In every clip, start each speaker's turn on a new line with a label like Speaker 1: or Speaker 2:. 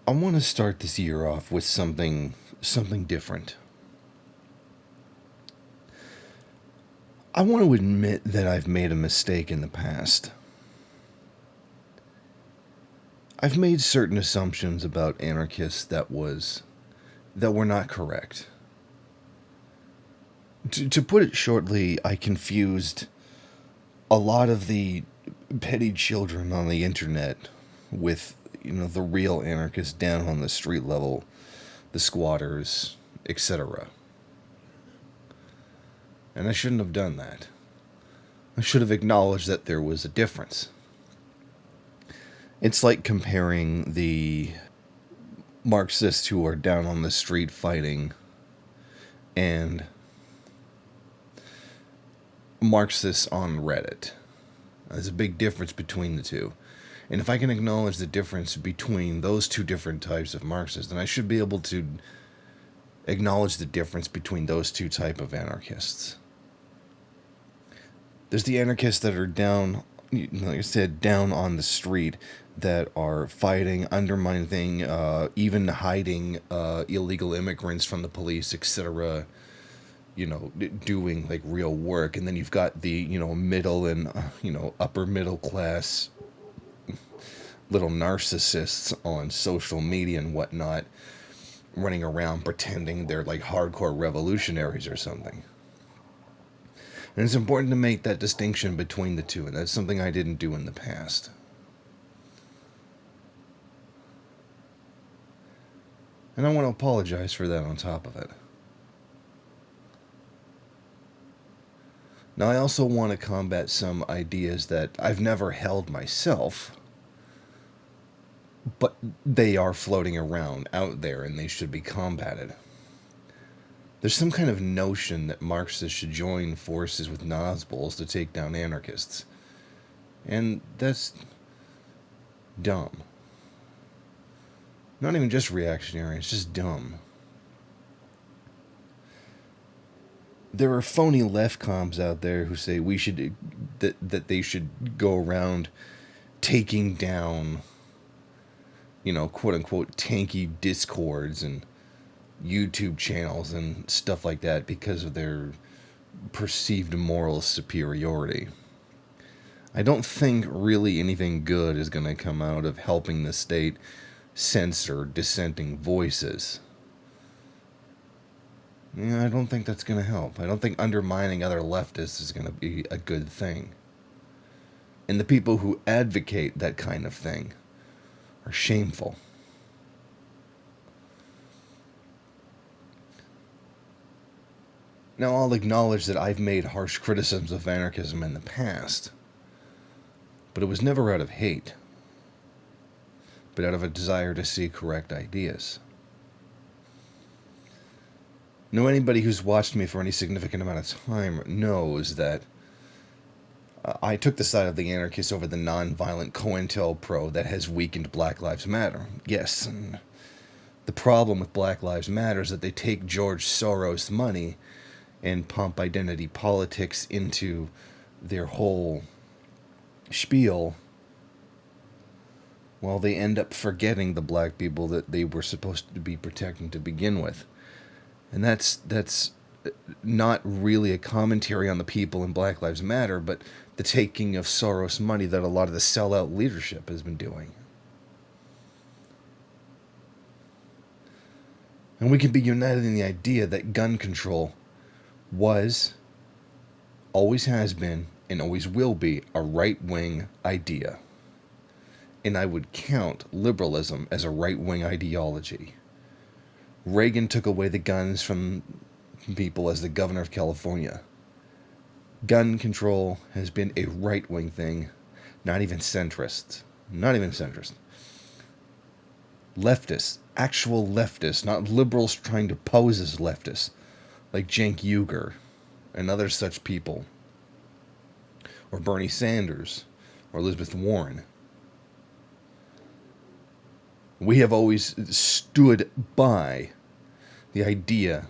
Speaker 1: I want to start this year off with something different. I want to admit that I've made a mistake in the past. I've made certain assumptions about anarchists that were not correct. To put it shortly, I confused a lot of the petty children on the internet with, the real anarchists down on the street level, the squatters, etc. And I shouldn't have done that. I should have acknowledged that there was a difference. It's like comparing the Marxists who are down on the street fighting and Marxists on Reddit. There's a big difference between the two. And if I can acknowledge the difference between those two different types of Marxists, then I should be able to acknowledge the difference between those two types of anarchists. There's the anarchists that are down, like I said, down on the street, that are fighting, undermining, even hiding illegal immigrants from the police, etc., doing like real work. And then you've got the, middle and, upper middle class little narcissists on social media and whatnot, running around pretending they're like hardcore revolutionaries or something. And it's important to make that distinction between the two, and that's something I didn't do in the past. And I want to apologize for that on top of it. Now, I also want to combat some ideas that I've never held myself, but they are floating around out there and they should be combated. There's some kind of notion that Marxists should join forces with Nazis to take down anarchists. And that's dumb. Not even just reactionary, it's just dumb. There are phony left comms out there who say that they should go around taking down, quote unquote tanky discords and YouTube channels and stuff like that because of their perceived moral superiority. I don't think really anything good is going to come out of helping the state censor dissenting voices. Yeah, I don't think that's going to help. I don't think undermining other leftists is going to be a good thing. And the people who advocate that kind of thing are shameful. Now, I'll acknowledge that I've made harsh criticisms of anarchism in the past, but it was never out of hate, but out of a desire to see correct ideas. Now, anybody who's watched me for any significant amount of time knows that I took the side of the anarchists over the non-violent COINTELPRO that has weakened Black Lives Matter. Yes, and the problem with Black Lives Matter is that they take George Soros' money and pump identity politics into their whole spiel, while they end up forgetting the black people that they were supposed to be protecting to begin with. And that's not really a commentary on the people in Black Lives Matter, but the taking of Soros money that a lot of the sellout leadership has been doing. And we can be united in the idea that gun control was, always has been, and always will be a right-wing idea. And I would count liberalism as a right-wing ideology. Reagan took away the guns from people as the governor of California. Gun control has been a right-wing thing, not even centrist. Not even centrist. Leftists, actual leftists, not liberals trying to pose as leftists, like Cenk Uygur and other such people, or Bernie Sanders, or Elizabeth Warren. We have always stood by the idea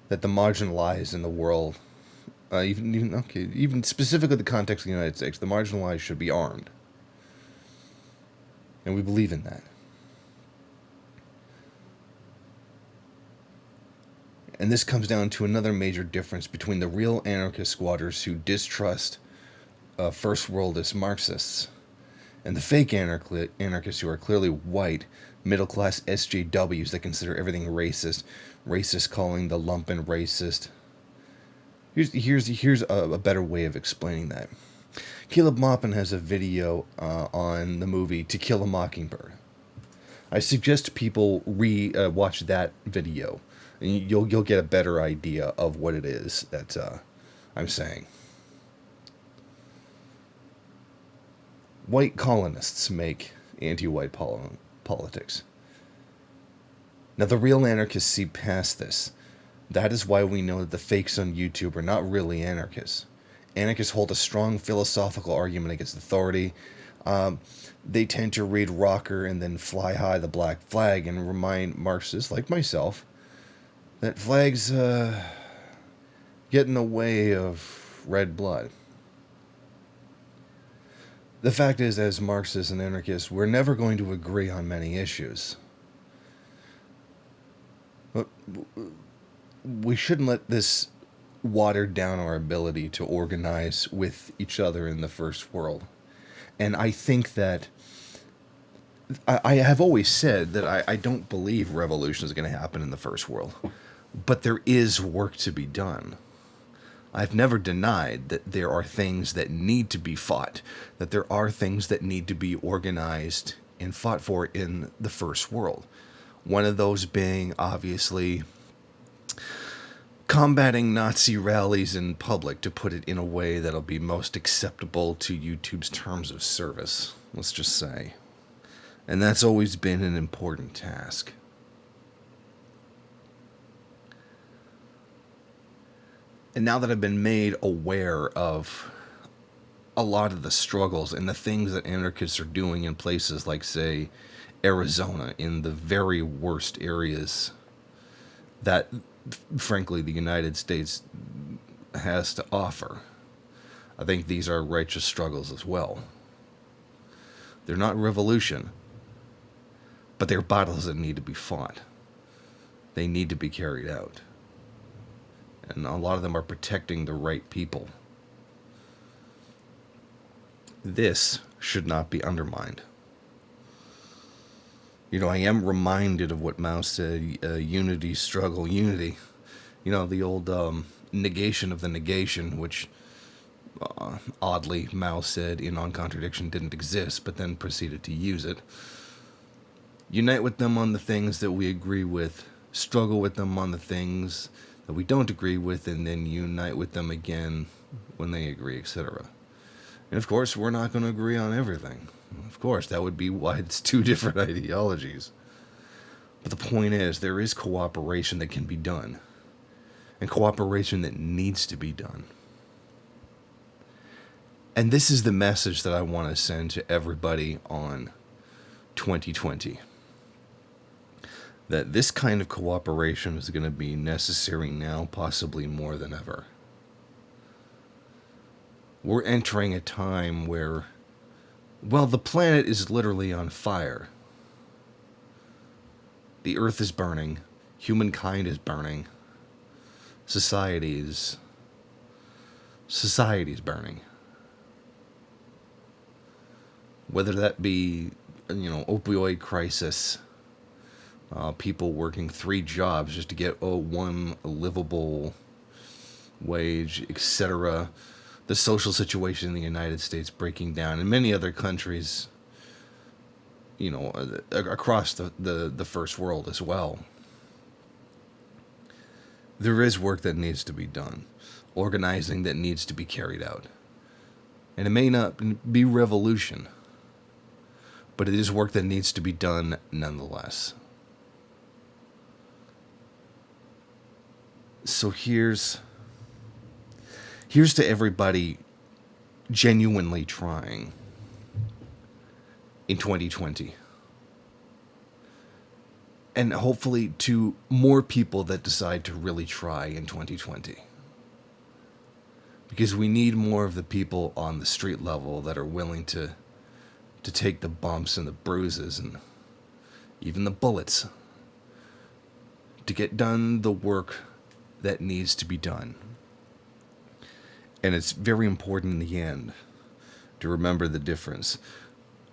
Speaker 1: that the marginalized in the world, even specifically the context of the United States, the marginalized should be armed. And we believe in that. And this comes down to another major difference between the real anarchist squatters who distrust first worldist Marxists and the fake anarchists who are clearly white, middle-class SJWs that consider everything racist, racist calling the lumpen racist. Here's a better way of explaining that. Caleb Maupin has a video on the movie To Kill a Mockingbird. I suggest people watch that video, and you'll get a better idea of what it is that I'm saying. White colonists make anti-white politics. Now, the real anarchists see past this. That is why we know that the fakes on YouTube are not really anarchists. Anarchists hold a strong philosophical argument against authority. They tend to read Rocker and then fly high the black flag and remind Marxists, like myself, that flags get in the way of red blood. The fact is, as Marxists and anarchists, we're never going to agree on many issues. But we shouldn't let this water down our ability to organize with each other in the first world. And I think that I have always said that I don't believe revolution is going to happen in the first world. But there is work to be done. I've never denied that there are things that need to be fought, that there are things that need to be organized and fought for in the first world. One of those being, obviously, combating Nazi rallies in public, to put it in a way that'll be most acceptable to YouTube's terms of service, let's just say. And that's always been an important task. And now that I've been made aware of a lot of the struggles and the things that anarchists are doing in places like, say, Arizona, in the very worst areas that, frankly, the United States has to offer, I think these are righteous struggles as well. They're not revolution, but they're battles that need to be fought. They need to be carried out. And a lot of them are protecting the right people. This should not be undermined. You know, I am reminded of what Mao said, unity, struggle, unity. You know, the old negation of the negation, which oddly Mao said in On Contradiction didn't exist, but then proceeded to use it. Unite with them on the things that we agree with, struggle with them on the things that we don't agree with, and then unite with them again when they agree, etc. And of course, we're not going to agree on everything. Of course, that would be why it's two different ideologies. But the point is, there is cooperation that can be done, and cooperation that needs to be done. And this is the message that I want to send to everybody on 2020. That this kind of cooperation is going to be necessary now, possibly more than ever. We're entering a time where, well, the planet is literally on fire. The earth is burning. Humankind is burning. Society is burning. Whether that be, opioid crisis, people working 3 jobs just to get one livable wage, etc. The social situation in the United States breaking down, and many other countries, across the first world as well. There is work that needs to be done, organizing that needs to be carried out. And it may not be revolution, but it is work that needs to be done nonetheless. So here's to everybody genuinely trying in 2020. And hopefully to more people that decide to really try in 2020. Because we need more of the people on the street level that are willing to take the bumps and the bruises and even the bullets to get done the work that needs to be done. And it's very important in the end to remember the difference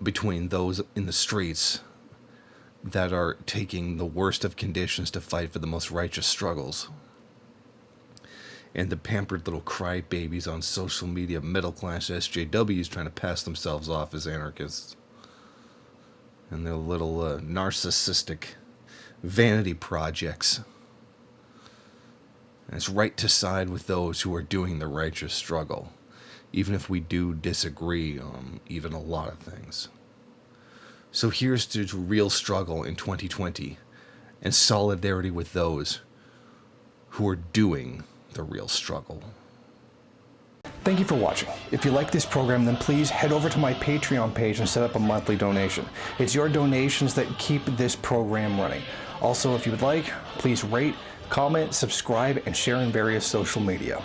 Speaker 1: between those in the streets that are taking the worst of conditions to fight for the most righteous struggles, and the pampered little crybabies on social media, middle-class SJWs trying to pass themselves off as anarchists, and their little narcissistic vanity projects. And it's right to side with those who are doing the righteous struggle, even if we do disagree on even a lot of things. So here's to real struggle in 2020 and solidarity with those who are doing the real struggle.
Speaker 2: Thank you for watching. If you like this program, then please head over to my Patreon page and set up a monthly donation. It's your donations that keep this program running. Also, if you would like, please rate, comment, subscribe, and share in various social media.